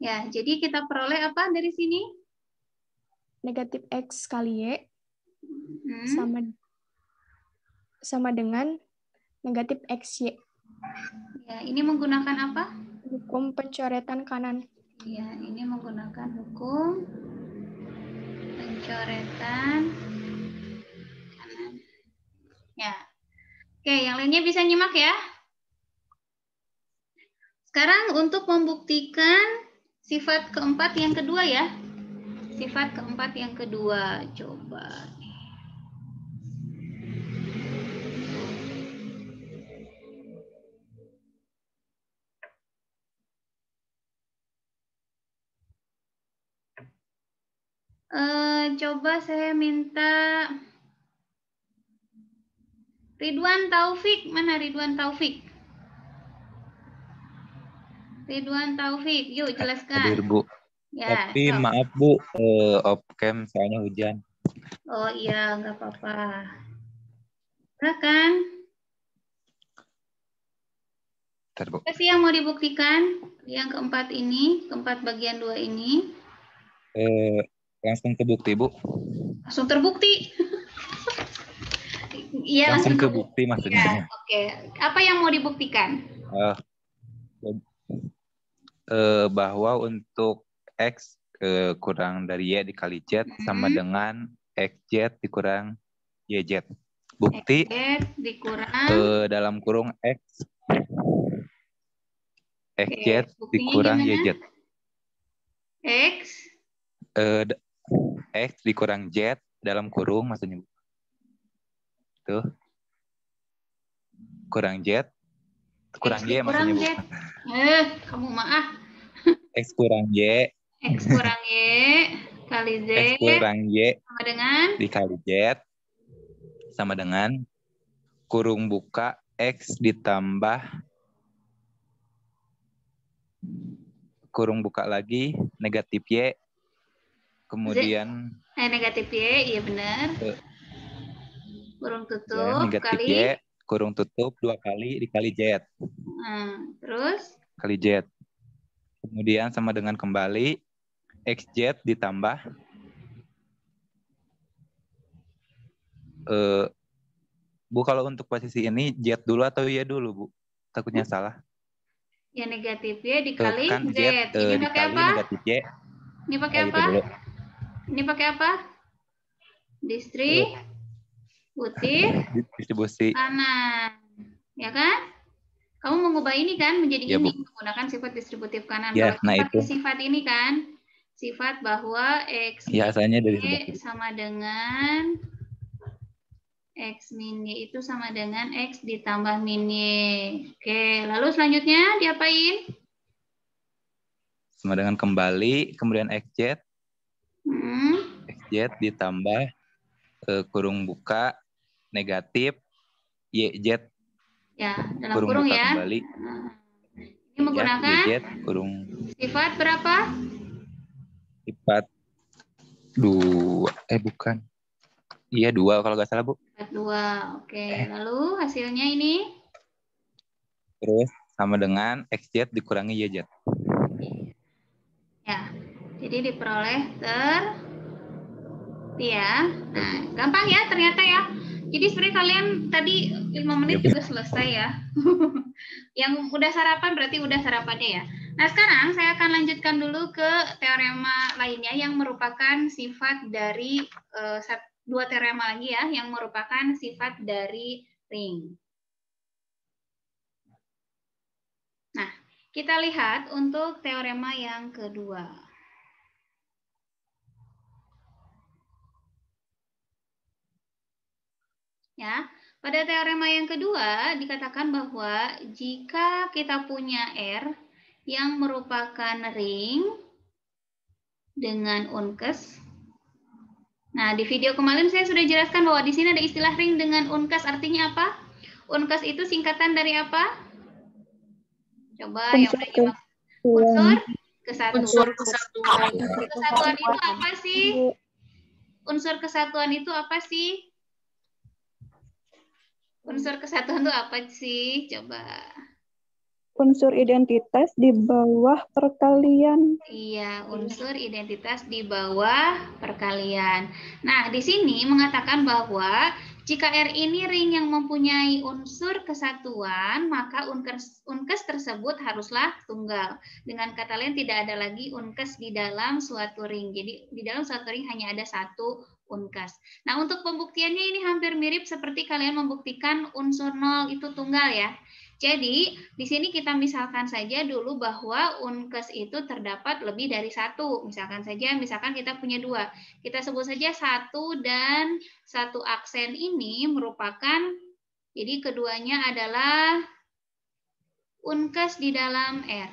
Ya, jadi kita peroleh apa dari sini? Negatif X kali Y Hmm. sama dengan negatif XY. Ya, ini menggunakan apa? Hukum pencoretan kanan. Ya, ini menggunakan hukum pencoretan kanan. Ya. Oke, yang lainnya bisa nyimak ya. Sekarang untuk membuktikan sifat keempat yang kedua ya. Sifat keempat yang kedua. Coba. Coba saya minta Ridwan Taufik. Mana Ridwan Taufik? Ridwan Taufik, yuk Hadir, jelaskan. Bu. Ya, Tapi so. maaf, Bu, off cam soalnya hujan. Oh iya, nggak apa-apa. Silakan. Bentar, Bu. Apa sih yang mau dibuktikan? Yang keempat ini, keempat bagian 2 ini. Langsung ke bukti, Bu. Langsung terbukti. Iya, Langsung ke terbukti. bukti maksudnya. Ya, oke. Apa yang mau dibuktikan? Bahwa untuk X kurang dari Y dikali Z sama dengan XZ dikurang YZ. Bukti X dikurang dalam kurung X XZ buktinya dikurang gimana? YZ. X X dikurang Z dalam kurung maksudnya. Tuh. Kurang Z kurang X Y dikurang maksudnya, Z. Bu. Kamu maaf. X kurang Y. X kurang Y kali Z X kurang Y sama dengan dikali Z sama dengan kurung buka X ditambah kurung buka lagi negatif Y kemudian negatif Y, iya benar. Kurung ya, tutup negatif kali. Y kurung tutup 2 kali dikali Z. Terus? Kali Z. Kemudian sama dengan kembali XZ ditambah Bu, kalau untuk posisi ini Z dulu atau Y dulu, Bu? Takutnya salah. Ya negatif Y dikali Kan Z. Z Ini pakai dikali apa? negatif Y. Ini pakai Gitu apa? dulu. Ini pakai apa? Distribusi kanan. Ya kan? Kamu mengubah ini kan menjadi ya, ini Bu. menggunakan sifat distributif kanan. Ya, Kalau nah pakai itu. sifat ini kan, sifat bahwa X Ya, asalnya dari min Y sama dengan X min Y itu sama dengan X ditambah min Y. Oke, lalu selanjutnya diapain? Sama dengan kembali, kemudian XZ. XZ ditambah kurung buka negatif YZ. Ya, dalam kurung kurung buka ya. kembali. Ini menggunakan YZ kurung sifat berapa? sifat 2. Bukan. Iya 2 kalau nggak salah, Bu. Sifat 2. Oke, lalu hasilnya ini? Terus sama dengan XZ dikurangi YZ. Ya, jadi diperoleh ya. Nah, gampang ya ternyata ya. Jadi sebenarnya kalian tadi 5 menit Ya, juga selesai ya. Yang udah sarapan berarti udah sarapannya ya. Nah, sekarang saya akan lanjutkan dulu ke teorema lainnya yang merupakan sifat dari dua teorema lagi ya, yang merupakan sifat dari ring. Nah, kita lihat untuk teorema yang kedua. Ya, pada teorema yang kedua dikatakan bahwa jika kita punya R yang merupakan ring dengan unkes. Nah, di video kemarin saya sudah jelaskan bahwa di sini ada istilah ring dengan unkes, artinya apa? Unkes itu singkatan dari apa? Coba yang udah nyimak. Unsur kesatuan. Unsur kesatuan. Unsur kesatuan itu apa sih? Unsur kesatuan itu apa sih? Unsur kesatuan itu apa sih? Coba. unsur identitas di bawah perkalian. Iya, unsur identitas di bawah perkalian. Nah, di sini mengatakan bahwa jika R ini ring yang mempunyai unsur kesatuan, maka unkes tersebut haruslah tunggal. Dengan kata lain, tidak ada lagi unkes di dalam suatu ring. Jadi, di dalam suatu ring hanya ada satu unkes. Nah, untuk pembuktiannya ini hampir mirip seperti kalian membuktikan unsur 0 itu tunggal ya. Jadi, di sini kita misalkan saja dulu bahwa unkes itu terdapat lebih dari satu. Misalkan kita punya 2. Kita sebut saja 1 dan 1 aksen ini merupakan, jadi keduanya adalah unkes di dalam R.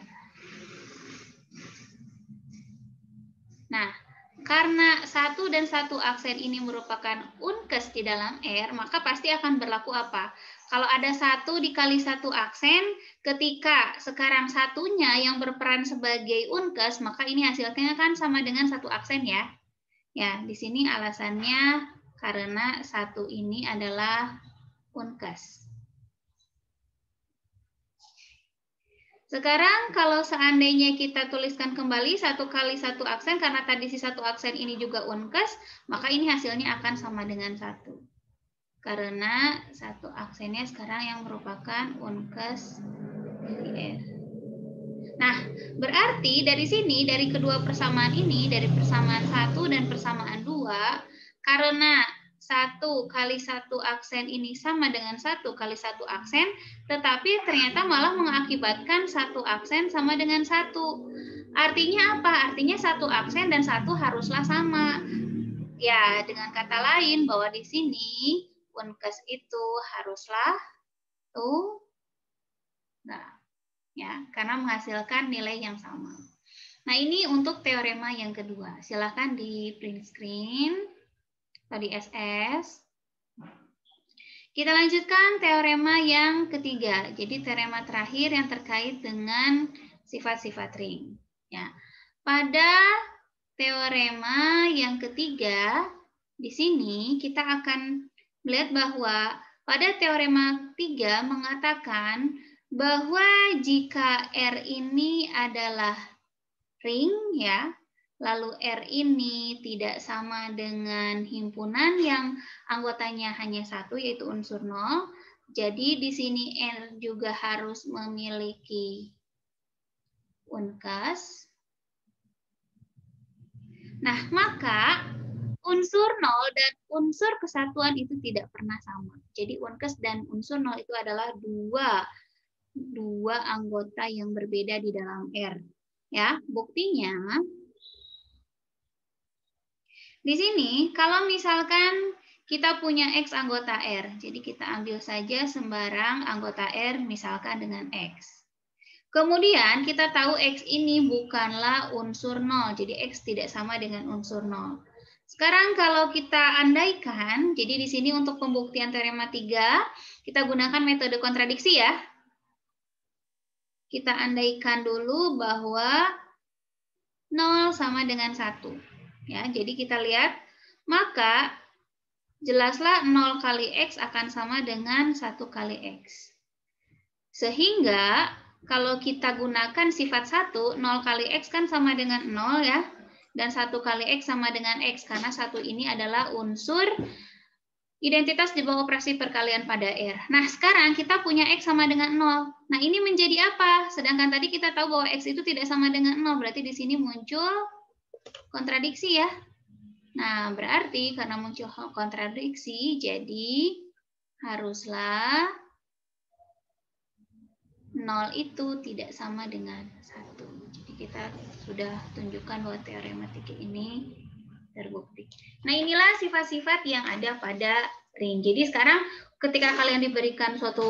Nah, karena 1 dan 1 aksen ini merupakan unkes di dalam R, maka pasti akan berlaku apa? Kalau ada 1 dikali 1 aksen, ketika sekarang satunya yang berperan sebagai unkes, maka ini hasilnya kan sama dengan 1 aksen ya. Ya, di sini alasannya karena 1 ini adalah unkes. Sekarang kalau seandainya kita tuliskan kembali 1 kali 1 aksen, karena tadi si 1 aksen ini juga unkes, maka ini hasilnya akan sama dengan 1. Karena 1 aksennya sekarang yang merupakan unkes dari R. Nah, berarti dari sini, dari kedua persamaan ini, dari persamaan 1 dan persamaan 2, karena 1 kali 1 aksen ini sama dengan 1 kali 1 aksen, tetapi ternyata malah mengakibatkan 1 aksen sama dengan 1. Artinya apa? Artinya 1 aksen dan 1 haruslah sama. Ya, dengan kata lain bahwa di sini unkes itu haruslah tunggal, ya, karena menghasilkan nilai yang sama. Nah, ini untuk teorema yang kedua. Silakan di print screen atau di SS. Kita lanjutkan teorema yang ketiga. Jadi teorema terakhir yang terkait dengan sifat-sifat ring. Ya, pada teorema yang ketiga, di sini kita akan melihat bahwa pada teorema 3 mengatakan bahwa jika R ini adalah ring ya, lalu R ini tidak sama dengan himpunan yang anggotanya hanya 1 yaitu unsur 0. Jadi di sini R juga harus memiliki unkes. Nah, maka unsur 0 dan unsur kesatuan itu tidak pernah sama. Jadi unkes dan unsur 0 itu adalah dua anggota yang berbeda di dalam R. Ya, buktinya di sini kalau misalkan kita punya X anggota R, jadi kita ambil saja sembarang anggota R misalkan dengan X. Kemudian kita tahu X ini bukanlah unsur 0, jadi X tidak sama dengan unsur 0. Sekarang kalau kita andaikan, jadi di sini untuk pembuktian teorema 3, kita gunakan metode kontradiksi ya. Kita andaikan dulu bahwa 0 sama dengan 1. Ya, jadi kita lihat, maka jelaslah 0 kali X akan sama dengan 1 kali X. Sehingga kalau kita gunakan sifat 1, 0 kali X kan sama dengan 0 ya. Dan 1 kali X sama dengan X, karena 1 ini adalah unsur identitas di bawah operasi perkalian pada R. Nah, sekarang kita punya X sama dengan 0. Nah, ini menjadi apa? Sedangkan tadi kita tahu bahwa X itu tidak sama dengan 0. Berarti di sini muncul kontradiksi ya. Nah, berarti karena muncul kontradiksi, jadi haruslah 0 itu tidak sama dengan 1. Jadi kita sudah tunjukkan bahwa teorema 3 ini terbukti. Nah, inilah sifat-sifat yang ada pada ring. Jadi sekarang ketika kalian diberikan suatu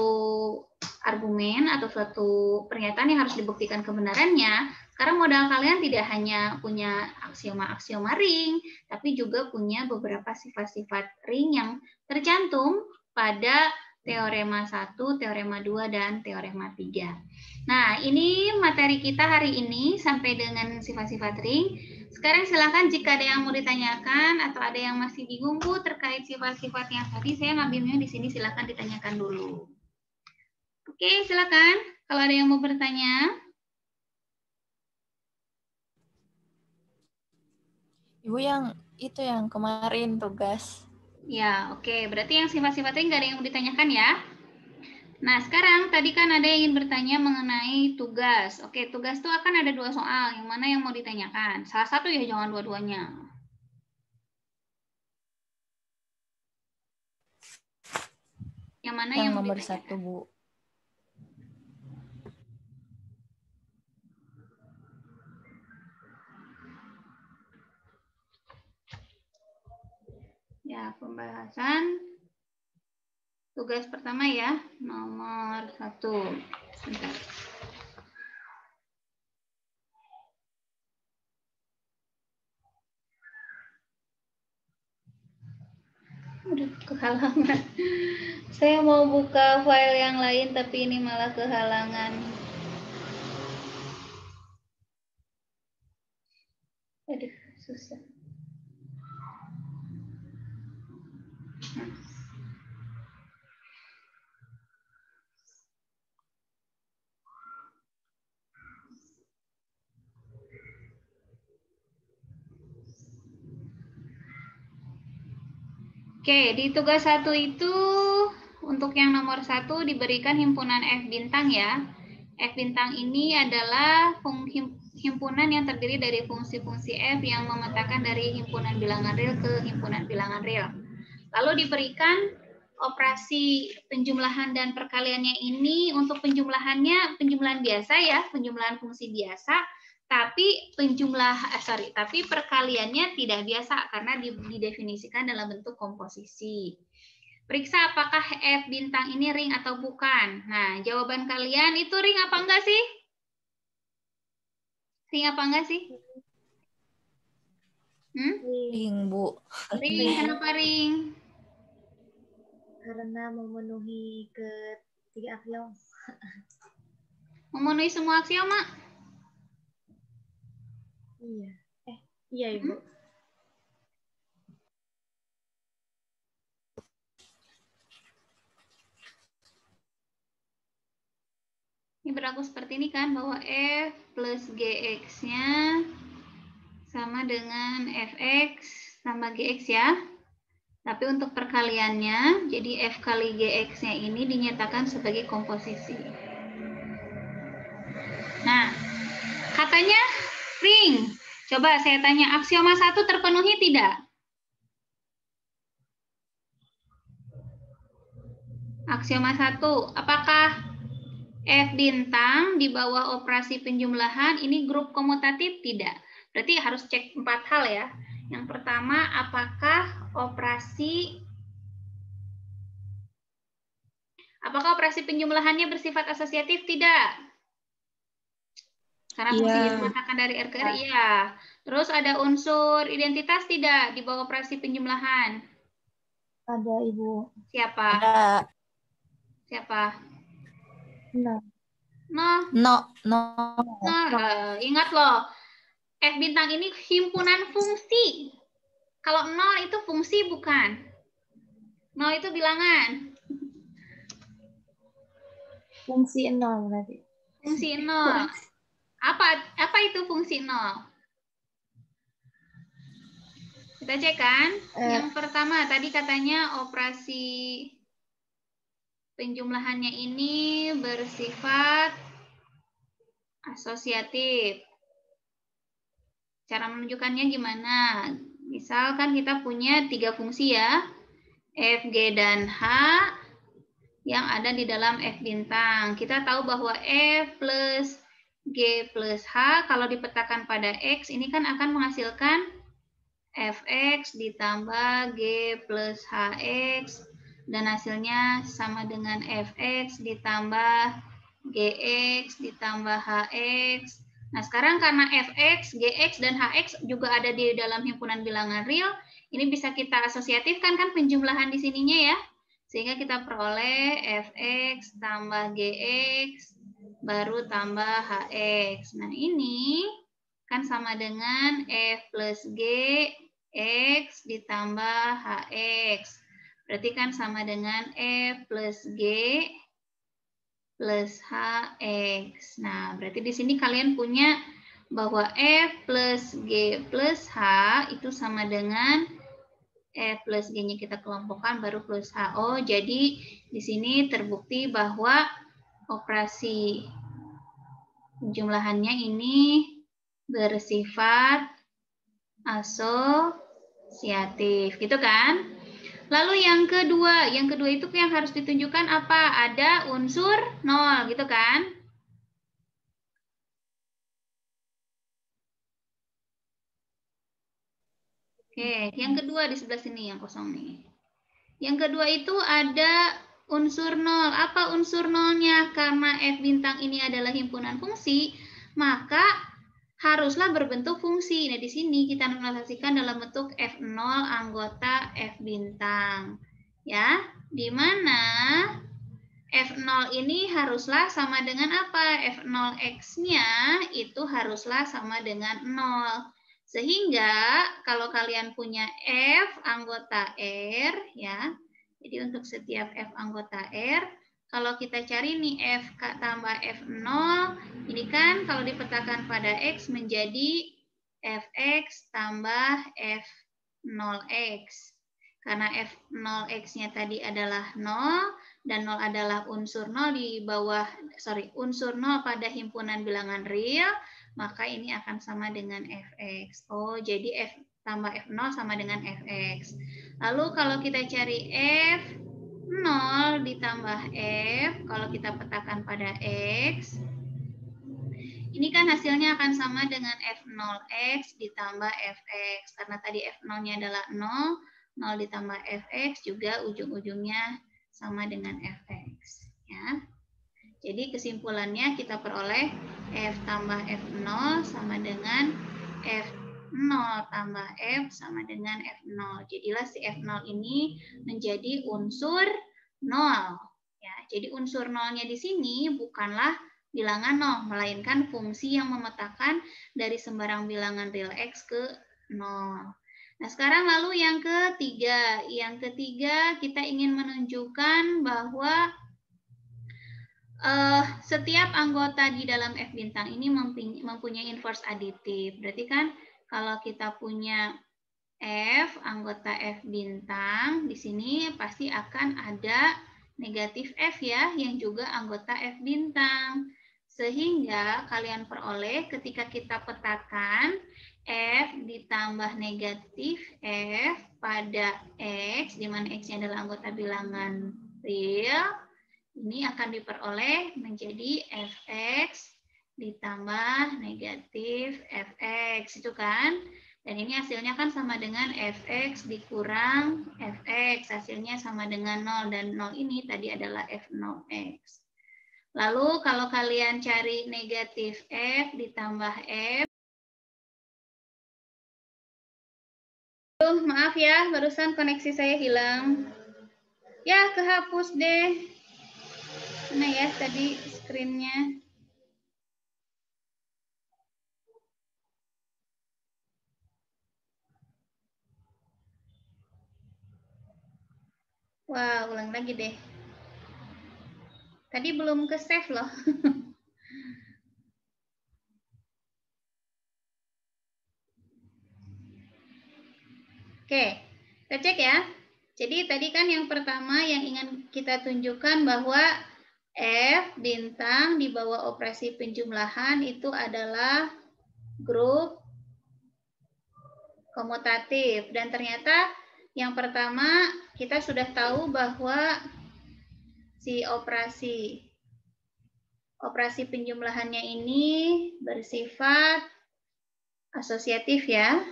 argumen atau suatu pernyataan yang harus dibuktikan kebenarannya, sekarang modal kalian tidak hanya punya aksioma-aksioma ring, tapi juga punya beberapa sifat-sifat ring yang tercantum pada teorema 1, teorema 2, dan teorema 3. Nah, ini materi kita hari ini sampai dengan sifat-sifat ring. Sekarang silakan jika ada yang mau ditanyakan atau ada yang masih bingung Bu terkait sifat-sifat yang tadi, saya ngambilnya di sini, silakan ditanyakan dulu. Oke, silakan. Kalau ada yang mau bertanya? Ibu yang itu yang kemarin tugas. Ya, oke. Berarti yang sifat-sifat ring nggak ada yang mau ditanyakan ya? Nah, sekarang tadi kan ada yang ingin bertanya mengenai tugas. Oke, tugas itu akan ada 2 soal. Yang mana yang mau ditanyakan? Salah satu ya, jangan dua-duanya. Yang mana yang mau nomor ditanyakan? 1, Bu. Ya, pembahasan tugas pertama ya, nomor 1. Sebentar. Udah kehalangan. Saya mau buka file yang lain tapi ini malah kehalangan. Aduh, susah. Oke, di tugas 1 itu untuk yang nomor 1 diberikan himpunan F bintang ya. F bintang ini adalah himpunan yang terdiri dari fungsi-fungsi F yang memetakan dari himpunan bilangan real ke himpunan bilangan real. Lalu diberikan operasi penjumlahan dan perkaliannya ini untuk penjumlahannya penjumlahan biasa ya, penjumlahan fungsi biasa. Tapi tapi perkaliannya tidak biasa karena didefinisikan dalam bentuk komposisi. Periksa apakah F bintang ini ring atau bukan. Nah, jawaban kalian itu ring apa enggak sih? Ring apa enggak sih? Ring, Bu. Ring, kenapa ring? Karena memenuhi ketiga aksiom. Memenuhi semua aksioma? Iya. Iya, Ibu. Ini berlaku seperti ini kan, bahwa F plus GX-nya sama dengan Fx tambah Gx ya. Tapi untuk perkaliannya, jadi F kali Gx-nya ini dinyatakan sebagai komposisi. Nah, katanya ring. Coba saya tanya, aksioma 1 terpenuhi tidak? Aksioma 1, apakah F bintang di bawah operasi penjumlahan ini grup komutatif? Tidak. Berarti harus cek 4 hal ya. Yang pertama, apakah operasi operasi penjumlahannya bersifat asosiatif? Tidak. Karena fungsi diletakkan dari R ke R, iya. Terus ada unsur identitas tidak di bawah operasi penjumlahan? Ada, Ibu. Siapa? Ada. Siapa? Nah. Ingat loh, F bintang ini himpunan fungsi. Kalau 0 itu fungsi bukan? 0 itu bilangan. Fungsi 0 berarti. Fungsi 0. Apa itu fungsi 0? Kita cek kan? Yang pertama tadi katanya operasi penjumlahannya ini bersifat asosiatif. Cara menunjukkannya gimana? Misalkan kita punya 3 fungsi ya, F, G, dan H yang ada di dalam F bintang. Kita tahu bahwa F plus G plus H kalau dipetakan pada X ini kan akan menghasilkan Fx ditambah G plus Hx dan hasilnya sama dengan Fx ditambah Gx ditambah Hx. Nah, sekarang karena Fx, Gx, dan Hx juga ada di dalam himpunan bilangan real, ini bisa kita asosiatifkan kan penjumlahan di sininya ya. Sehingga kita peroleh Fx tambah Gx baru tambah Hx. Nah, ini kan sama dengan F plus G X ditambah HX. Berarti kan sama dengan F plus G plus HX. Nah, berarti di sini kalian punya bahwa F plus G plus H itu sama dengan F plus G-nya kita kelompokkan baru plus H. Oh, jadi di sini terbukti bahwa operasi penjumlahannya ini bersifat asosiatif, gitu kan? Lalu yang kedua itu yang harus ditunjukkan apa? Ada unsur 0, gitu kan? Oke, yang kedua di sebelah sini yang kosong nih. Yang kedua itu ada unsur 0. Apa unsur 0-nya? Karena F bintang ini adalah himpunan fungsi, maka haruslah berbentuk fungsi. Nah, di sini kita notasikan dalam bentuk F0 anggota F bintang. Ya, di mana F0 ini haruslah sama dengan apa? F0x-nya itu haruslah sama dengan 0. Sehingga kalau kalian punya F anggota R, ya, jadi untuk setiap F anggota R, kalau kita cari nih F tambah F0, ini kan kalau dipetakan pada X menjadi Fx tambah F0x. Karena F0x-nya tadi adalah 0, dan 0 adalah unsur 0 di bawah, unsur 0 pada himpunan bilangan real, maka ini akan sama dengan Fx. Oh, jadi F tambah F0 sama dengan Fx. Lalu kalau kita cari F0 ditambah F, kalau kita petakan pada X, ini kan hasilnya akan sama dengan F0x ditambah Fx. Karena tadi F0-nya adalah 0, 0 ditambah Fx juga ujung-ujungnya sama dengan Fx. Ya. Jadi kesimpulannya kita peroleh F tambah F0 sama dengan F0 tambah F sama dengan F0. Jadilah si F0 ini menjadi unsur 0. Ya, jadi unsur 0-nya di sini bukanlah bilangan 0, melainkan fungsi yang memetakan dari sembarang bilangan real X ke 0. Nah, sekarang lalu yang ketiga. Yang ketiga, kita ingin menunjukkan bahwa setiap anggota di dalam F bintang ini mempunyai inverse aditif. Berarti kan kalau kita punya F, anggota F bintang, di sini pasti akan ada negatif F ya, yang juga anggota F bintang. Sehingga kalian peroleh ketika kita petakan F ditambah negatif F pada X, di mana X-nya adalah anggota bilangan real, ini akan diperoleh menjadi Fx ditambah negatif Fx, itu kan? Dan ini hasilnya kan sama dengan Fx dikurang Fx, hasilnya sama dengan 0, dan 0 ini tadi adalah F0x. Lalu kalau kalian cari negatif F ditambah F, maaf ya, barusan koneksi saya hilang. Ya, kehapus deh. Mana ya tadi screen-nya? Wah, ulang lagi deh. Tadi belum ke save loh. Oke, kita cek ya. Jadi tadi kan yang pertama yang ingin kita tunjukkan bahwa F bintang di bawah operasi penjumlahan itu adalah grup komutatif. Dan ternyata yang pertama kita sudah tahu bahwa si operasi penjumlahannya ini bersifat asosiatif ya.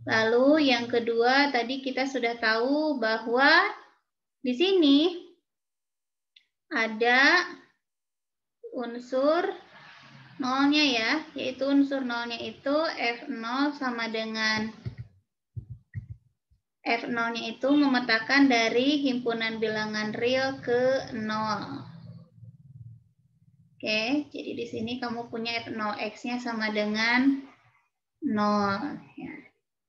Lalu yang kedua tadi kita sudah tahu bahwa di sini ada unsur nolnya ya, yaitu unsur nolnya itu F0 sama dengan F0-nya itu memetakan dari himpunan bilangan real ke 0. Oke, jadi di sini kamu punya F0x-nya sama dengan 0. Ya.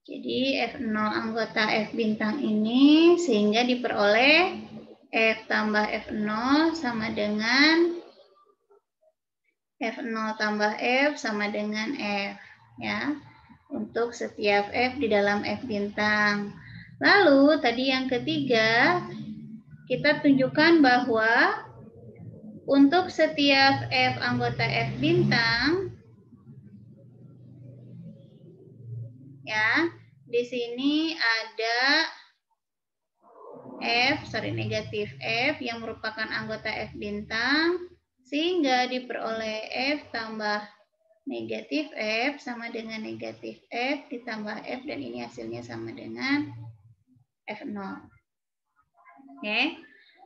Jadi F0 anggota F bintang ini sehingga diperoleh F tambah F0 sama dengan F0 tambah F sama dengan F. Ya, untuk setiap F di dalam F bintang. Lalu tadi yang ketiga, kita tunjukkan bahwa untuk setiap F anggota F bintang, ya, di sini ada negatif F yang merupakan anggota F bintang, sehingga diperoleh F tambah negatif F sama dengan negatif F ditambah F, dan ini hasilnya sama dengan F0. Oke.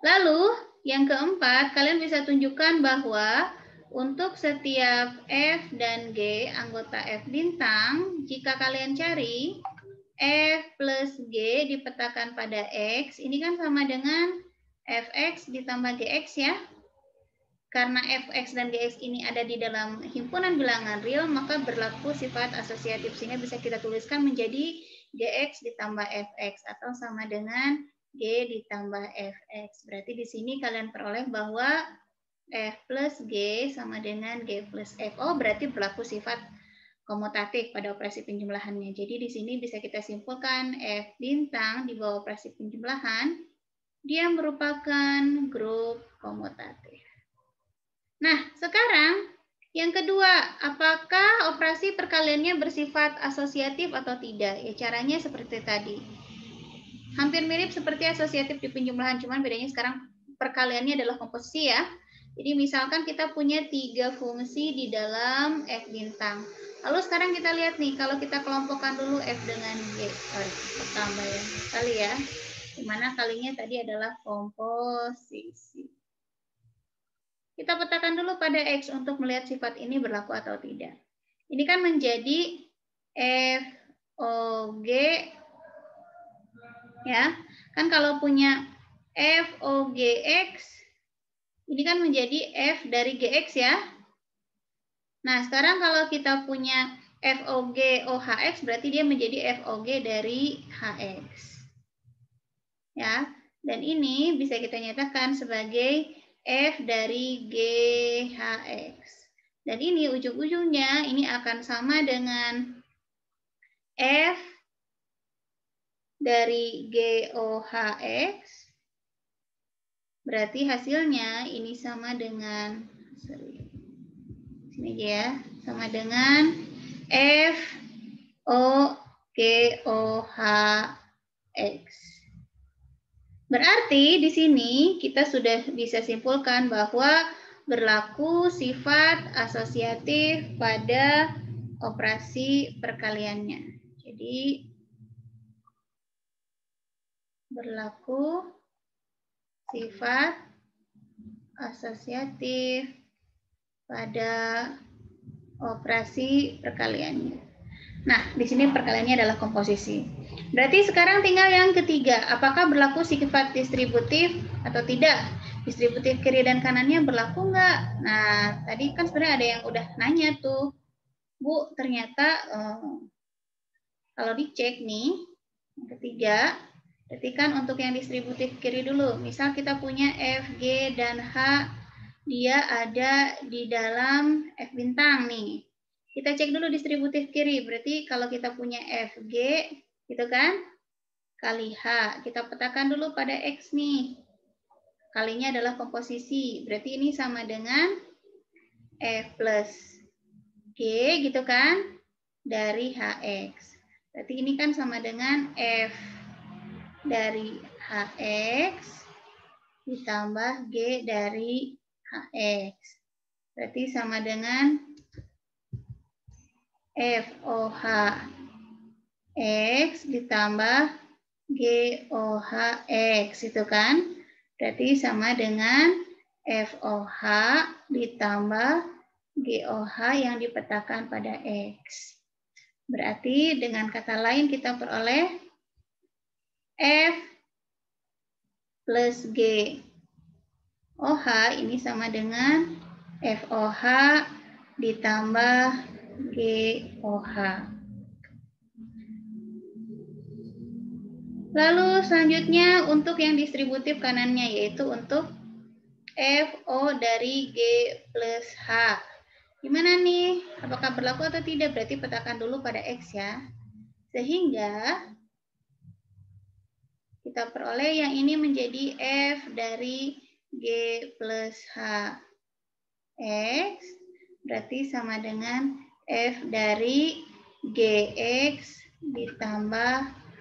Lalu yang keempat, kalian bisa tunjukkan bahwa untuk setiap F dan G anggota F bintang, jika kalian cari F plus G dipetakan pada X, ini kan sama dengan Fx ditambah Gx ya. Karena Fx dan Gx ini ada di dalam himpunan bilangan real, maka berlaku sifat asosiatif, sehingga bisa kita tuliskan menjadi Gx ditambah Fx atau sama dengan G ditambah Fx. Berarti di sini kalian peroleh bahwa F plus G sama dengan G plus F. Oh, berarti berlaku sifat komutatif pada operasi penjumlahannya. Jadi di sini bisa kita simpulkan F bintang di bawah operasi penjumlahan, dia merupakan grup komutatif. Nah, sekarang yang kedua, apakah operasi perkaliannya bersifat asosiatif atau tidak? Ya, caranya seperti tadi. Hampir mirip seperti asosiatif di penjumlahan, cuman bedanya sekarang perkaliannya adalah komposisi ya. Jadi misalkan kita punya 3 fungsi di dalam F bintang. Lalu sekarang kita lihat nih, kalau kita kelompokkan dulu F dengan G. Pertama ya, kali ya. Dimana kalinya tadi adalah komposisi. Kita petakan dulu pada X untuk melihat sifat ini berlaku atau tidak. Ini kan menjadi F, O, G, ya. Kan kalau punya F, O, G, X, ini kan menjadi F dari Gx ya. Nah, sekarang kalau kita punya F, O, G, O, Hx, berarti dia menjadi F, O, G dari Hx. Ya, dan ini bisa kita nyatakan sebagai F dari GHX. Dan ini ujung-ujungnya ini akan sama dengan F dari GOHX. Berarti hasilnya ini sama dengan, sini aja ya, sama dengan F O G O H X. Berarti di sini kita sudah bisa simpulkan bahwa berlaku sifat asosiatif pada operasi perkaliannya. Jadi berlaku sifat asosiatif pada operasi perkaliannya. Nah, di sini perkaliannya adalah komposisi. Berarti sekarang tinggal yang ketiga, apakah berlaku sifat distributif atau tidak? Distributif kiri dan kanannya berlaku nggak? Nah, tadi kan sebenarnya ada yang udah nanya tuh, Bu, ternyata kalau dicek nih, yang ketiga, berarti kan untuk yang distributif kiri dulu. Misal kita punya F, G, dan H, dia ada di dalam F bintang nih. Kita cek dulu distributif kiri, berarti kalau kita punya F, G, gitu kan, kali H. Kita petakan dulu pada X nih. Kalinya adalah komposisi, berarti ini sama dengan F plus G, gitu kan, dari HX. Berarti ini kan sama dengan F dari HX ditambah G dari HX. Berarti sama dengan FOH X ditambah GOHX, itu kan? Berarti sama dengan FOH ditambah GOH yang dipetakan pada X. Berarti dengan kata lain kita peroleh F plus G OH ini sama dengan FOH ditambah GOH. Lalu selanjutnya untuk yang distributif kanannya, yaitu untuk FO dari G plus H. Gimana nih? Apakah berlaku atau tidak? Berarti petakan dulu pada X ya. Sehingga kita peroleh yang ini menjadi F dari G plus H. X berarti sama dengan F dari GX ditambah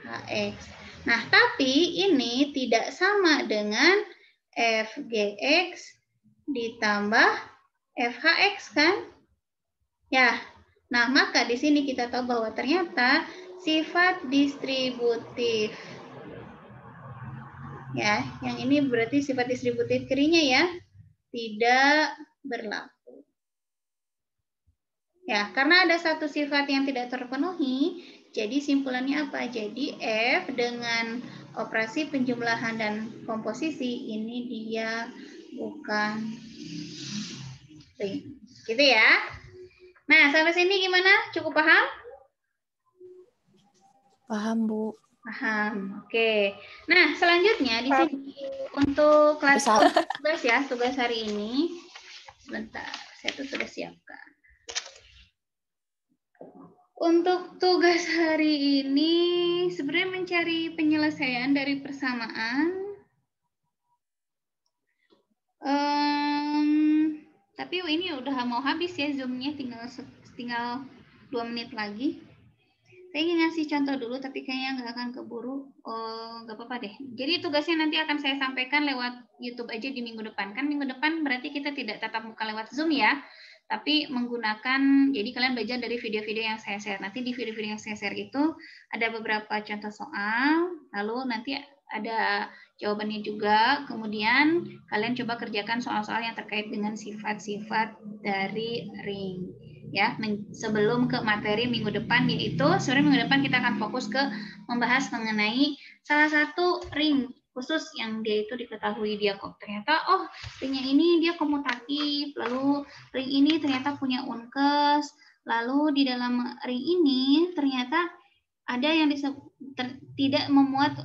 HX. Nah, tapi ini tidak sama dengan FGX ditambah FHX kan? Ya, nah maka di sini kita tahu bahwa ternyata sifat distributif. Ya, yang ini berarti sifat distributif kirinya ya, tidak berlaku. Ya, karena ada satu sifat yang tidak terpenuhi, jadi simpulannya apa? Jadi F dengan operasi penjumlahan dan komposisi ini dia bukan ring. Gitu ya. Nah, sampai sini gimana? Cukup paham? Paham, Bu. Paham. Oke. Nah, selanjutnya di sini untuk kelas tugas ya, tugas hari ini. Sebentar, saya tuh sudah siapkan. Untuk tugas hari ini sebenarnya mencari penyelesaian dari persamaan. Tapi ini udah mau habis ya Zoom-nya, tinggal 2 menit lagi. Saya ingin ngasih contoh dulu, tapi kayaknya nggak akan keburu. Nggak apa-apa deh. Jadi tugasnya nanti akan saya sampaikan lewat YouTube aja di minggu depan. Kan minggu depan berarti kita tidak tatap muka lewat Zoom ya, tapi menggunakan, jadi kalian belajar dari video-video yang saya share. Nanti di video-video yang saya share itu ada beberapa contoh soal, lalu nanti ada jawabannya juga. Kemudian kalian coba kerjakan soal-soal yang terkait dengan sifat-sifat dari ring. Ya, sebelum ke materi minggu depan, yaitu sebenarnya minggu depan kita akan fokus ke membahas mengenai salah satu ring khusus yang dia itu diketahui dia kok ternyata ringnya ini dia komutatif, lalu ring ini ternyata punya unkes, lalu di dalam ring ini ternyata ada yang tidak memuat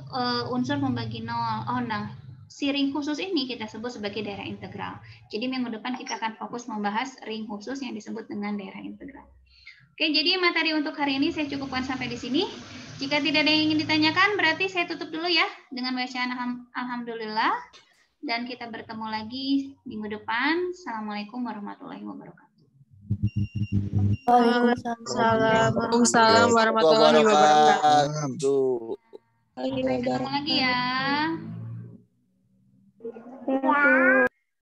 unsur membagi nol. Nah, si ring khusus ini kita sebut sebagai daerah integral. Jadi minggu depan kita akan fokus membahas ring khusus yang disebut dengan daerah integral. Oke, jadi materi untuk hari ini saya cukupkan sampai di sini. Jika tidak ada yang ingin ditanyakan, berarti saya tutup dulu ya dengan bacaan alhamdulillah. Dan kita bertemu lagi minggu depan. Assalamualaikum warahmatullahi wabarakatuh. Waalaikumsalam warahmatullahi wabarakatuh. Sampai ketemu lagi ya. Ya.